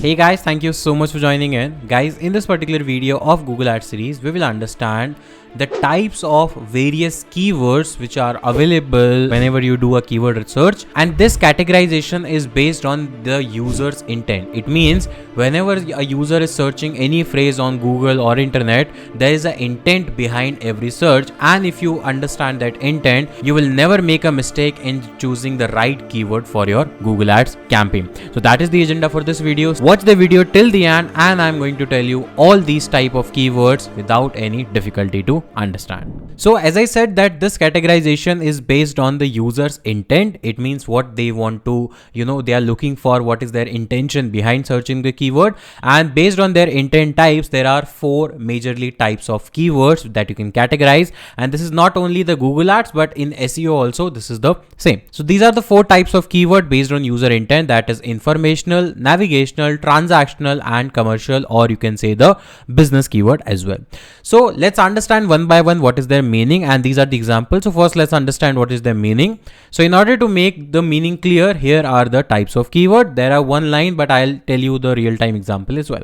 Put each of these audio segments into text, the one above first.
Hey guys, thank you so much for joining in. Guys, in this particular video of Google Ads series, we will understand the types of various keywords which are available whenever you do a keyword research, and this categorization is based on the user's intent. It means whenever a user is searching any phrase on Google or internet, there is an intent behind every search, and if you understand that intent, you will never make a mistake in choosing the right keyword for your Google Ads campaign. So that is the agenda for this video. Watch the video till the end and I'm going to tell you all these type of keywords without any difficulty to understand. So as I said that this categorization is based on the user's intent. It means what they want to, they are looking for, what is their intention behind searching the keyword, and based on their intent types, there are 4 majorly types of keywords that you can categorize. And this is not only the Google Ads, but in SEO also this is the same. So these are the 4 types of keyword based on user intent, that is informational, navigational, transactional and commercial, or you can say the business keyword as well. So let's understand one by one what is their meaning, and these are the examples. So first let's understand what is their meaning. So in order to make the meaning clear, here are the types of keyword. There are one line, but I'll tell you the real-time example as well.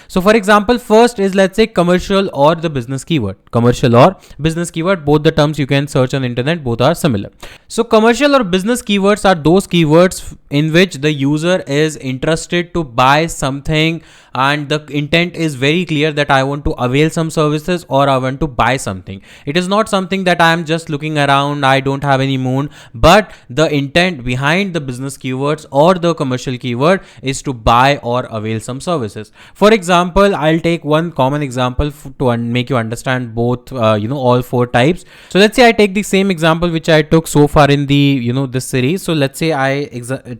So for example, first is, let's say, commercial or the business keyword. Commercial or business keyword, both the terms you can search on internet, both are similar. So commercial or business keywords are those keywords in which the user is interested to buy something, and the intent is very clear that I want to avail some services or I want to buy something. It is not something that I am just looking around, I don't have any moon, but the intent behind the business keywords or the commercial keyword is to buy or avail some services. For example, I'll take one common example to make you understand both, all 4 types. So let's say I take the same example which I took so far in the, this series. So let's say I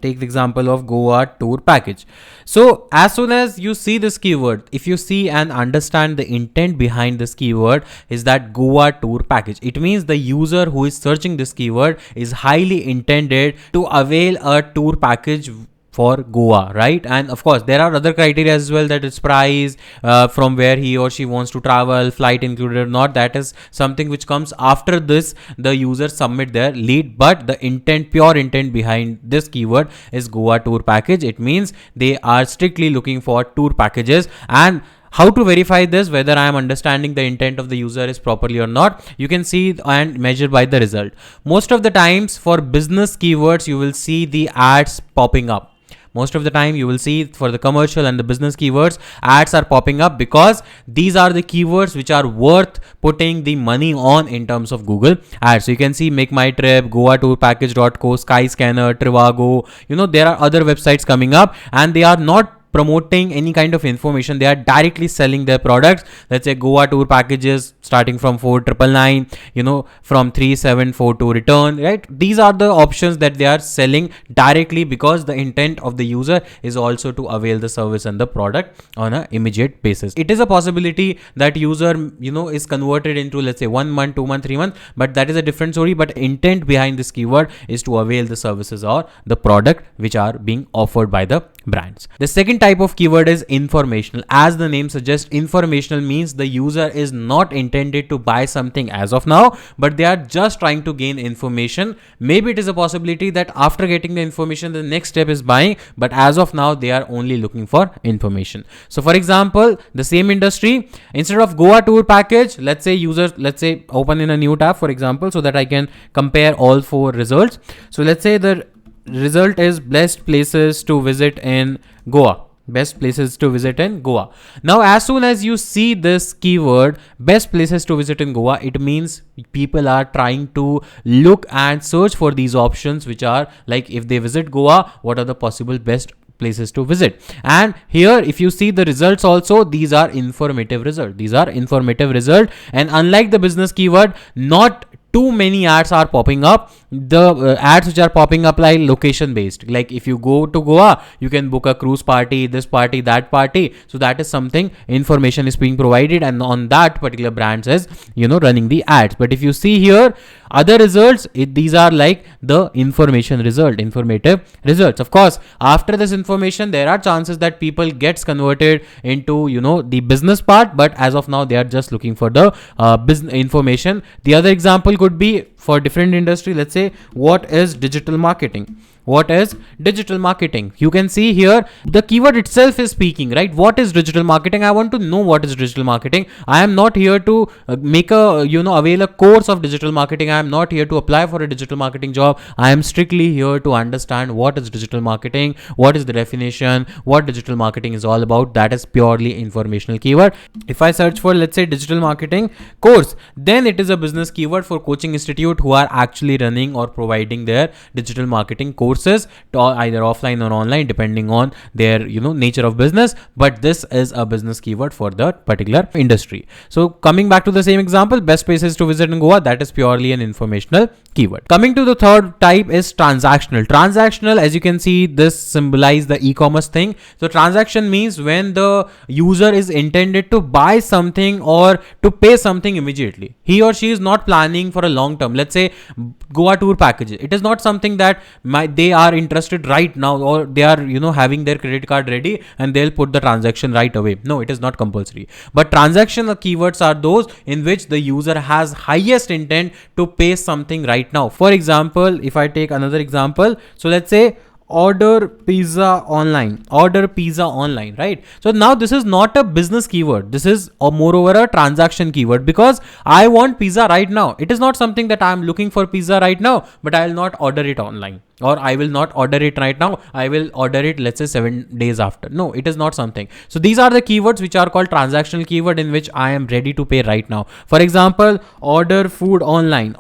take the example of Goa tour package. So as soon as you see this keyword, if you see and understand the intent behind this keyword is that Goa tour package, it means the user who is searching this keyword is highly intended to avail a tour package for Goa, right? And of course there are other criteria as well, that it's price, from where he or she wants to travel, flight included or not. That is something which comes after this, the user submit their lead, but the intent, pure intent behind this keyword is Goa tour package. It means they are strictly looking for tour packages. And how to verify this, whether I am understanding the intent of the user is properly or not, you can see and measure by the result. Most of the times for business keywords, you will see the ads popping up. Most of the time you will see for the commercial and the business keywords, ads are popping up because these are the keywords which are worth putting the money on in terms of Google ads. So you can see Make My Trip, Goa Tour Package.co, Skyscanner, Trivago, there are other websites coming up, and they are not promoting any kind of information. They are directly selling their products. Let's say Goa tour packages starting from 4,999, from 3,742 return, right? These are the options that they are selling directly because the intent of the user is also to avail the service and the product on an immediate basis. It is a possibility that user, is converted into, let's say, 1 month, 2 month, 3 months, but that is a different story. But intent behind this keyword is to avail the services or the product which are being offered by the brands. The second type of keyword is informational. As the name suggests, informational means the user is not intended to buy something as of now, but they are just trying to gain information. Maybe it is a possibility that after getting the information, the next step is buying, but as of now, they are only looking for information. So for example, the same industry, instead of Goa tour package, let's say open in a new tab, for example, so that I can compare all 4 results. So let's say the result is best places to visit in Goa. Best places to visit in Goa. Now, as soon as you see this keyword, best places to visit in Goa, it means people are trying to look and search for these options, which are like, if they visit Goa, what are the possible best places to visit. And here, if you see the results also, these are informative results. And unlike the business keyword, not too many ads are popping up. The ads which are popping up like location based, like if you go to Goa, you can book a cruise party, this party, that party. So that is something, information is being provided, and on that particular brand is running the ads. But if you see here other results, these are like the informative results. Of course, after this information, there are chances that people gets converted into the business part, but as of now they are just looking for the business information. The other example could be for different industry. Let's say, what is digital marketing? What is digital marketing? You can see here the keyword itself is speaking, right? What is digital marketing? I want to know what is digital marketing. I am not here to make a, avail a course of digital marketing. I am not here to apply for a digital marketing job. I am strictly here to understand what is digital marketing, what is the definition, what digital marketing is all about. That is purely informational keyword. If I search for, let's say, digital marketing course, then it is a business keyword for coaching institute who are actually running or providing their digital marketing courses to either offline or online, depending on their nature of business. But this is a business keyword for the particular industry. So coming back to the same example, best places to visit in Goa, that is purely an informational keyword. Coming to the third type is transactional. Transactional, as you can see, this symbolize the e-commerce thing. So transaction means when the user is intended to buy something or to pay something immediately. He or she is not planning for a long term. Let's say Goa tour packages. It is not something that they are interested right now, or they are having their credit card ready and they'll put the transaction right away. No, it is not compulsory. But transactional keywords are those in which the user has highest intent to pay something right now. For example, if I take another example, so let's say order pizza online, right? So now this is not a business keyword. This is moreover a transaction keyword, because I want pizza right now. It is not something that I am looking for pizza right now, but I will not order it online, or I will not order it right now. I will order it, let's say, 7 days after. No, it is not something. So these are the keywords which are called transactional keyword, in which I am ready to pay right now. For example, order food online,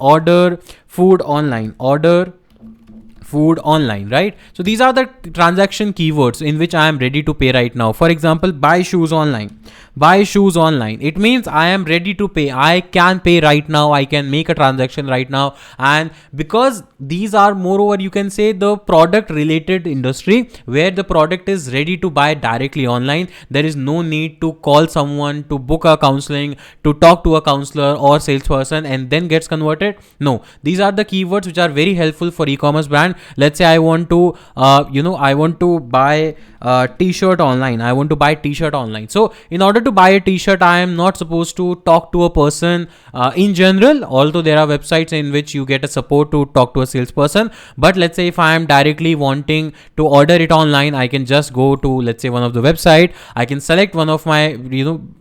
right? So these are the transaction keywords in which I am ready to pay right now. For example, buy shoes online. It means I am ready to pay. I can pay right now. I can make a transaction right now. And because these are moreover, you can say, the product related industry where the product is ready to buy directly online, there is no need to call someone, to book a counseling, to talk to a counselor or salesperson and then gets converted. No, these are the keywords which are very helpful for e-commerce brand. Let's say I want to buy a t-shirt online. So in order to buy a t-shirt, I am not supposed to talk to a person in general, although there are websites in which you get a support to talk to a salesperson. But let's say if I am directly wanting to order it online, I can just go to, let's say, one of the website. I can select one of my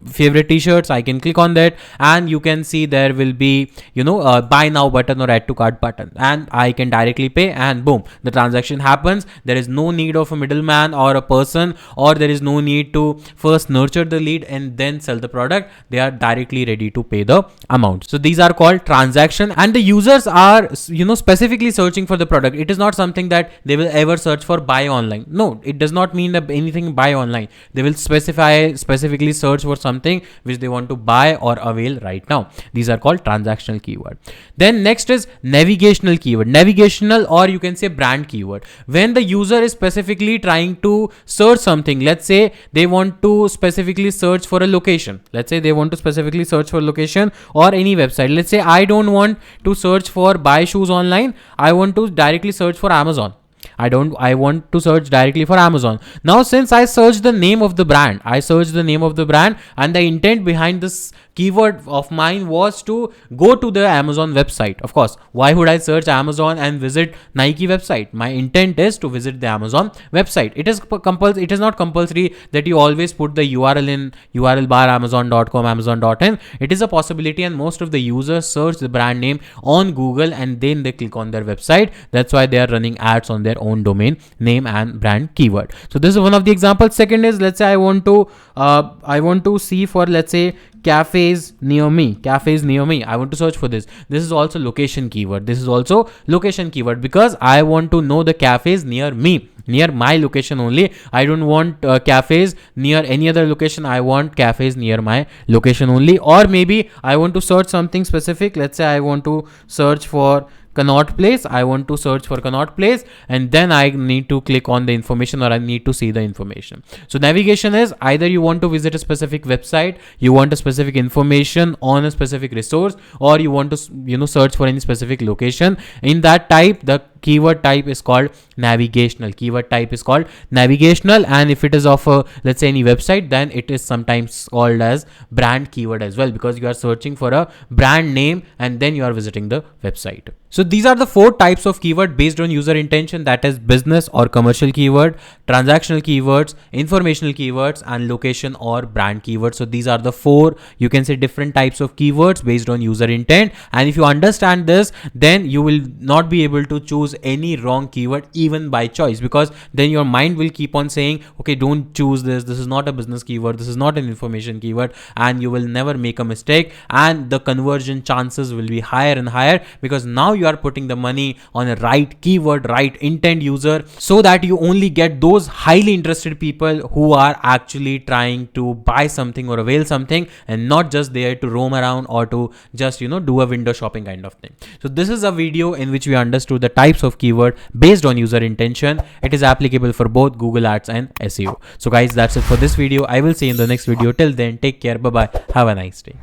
favorite t-shirts. I can click on that, and you can see there will be buy now button or add to cart button, and I can directly pay, and boom, the transaction happens. There is no need of a middleman or a person, or there is no need to first nurture the lead and then sell the product. They are directly ready to pay the amount. So these are called transaction, and the users are specifically searching for the product. It is not something that they will ever search for buy online. No, it does not mean that anything buy online. They will specifically search for something which they want to buy or avail right now. These are called transactional keyword. Then next is navigational keyword. Navigational, or you can say brand keyword. When the user is specifically trying to search something, let's say they want to specifically search for a location. Or any website. Let's say I don't want to search for buy shoes online. I want to directly search for Amazon. I want to search directly for Amazon. Now, since I searched the name of the brand, and the intent behind this keyword of mine was to go to the Amazon website. Of course, why would I search Amazon and visit Nike website? My intent is to visit the Amazon website. It is not compulsory that you always put the URL in URL bar amazon.com, amazon.in. It is a possibility, and most of the users search the brand name on Google and then they click on their website. That's why they are running ads on their own domain name and brand keyword. So this is one of the examples. Second is, let's say I want to see for, let's say, cafes near me. I want to search for this. This is also location keyword. Because I want to know the cafes near me, near my location only. I don't want cafes near any other location. I want cafes near my location only. Or maybe I want to search something specific. Let's say I want to search for Connaught Place. And then I need to click on the information, or I need to see the information. So navigation is either you want to visit a specific website, you want a specific information on a specific resource, or you want to search for any specific location. In that type, the keyword type is called navigational. Keyword type is called navigational, and if it is of a, let's say, any website, then it is sometimes called as brand keyword as well, because you are searching for a brand name and then you are visiting the website. So these are the 4 types of keyword based on user intention, that is business or commercial keyword, transactional keywords, informational keywords, and location or brand keywords. So these are the 4, you can say, different types of keywords based on user intent. And if you understand this, then you will not be able to choose any wrong keyword even by choice, because then your mind will keep on saying, okay, don't choose this is not a business keyword, this is not an information keyword, and you will never make a mistake, and the conversion chances will be higher and higher, because now you are putting the money on a right keyword, right intent user, so that you only get those highly interested people who are actually trying to buy something or avail something, and not just there to roam around or to just, do a window shopping kind of thing. So this is a video in which we understood the types of keyword based on user intention. It is applicable for both Google Ads and SEO. So guys, that's it for this video. I will see you in the next video. Till then, take care. Bye bye. Have a nice day.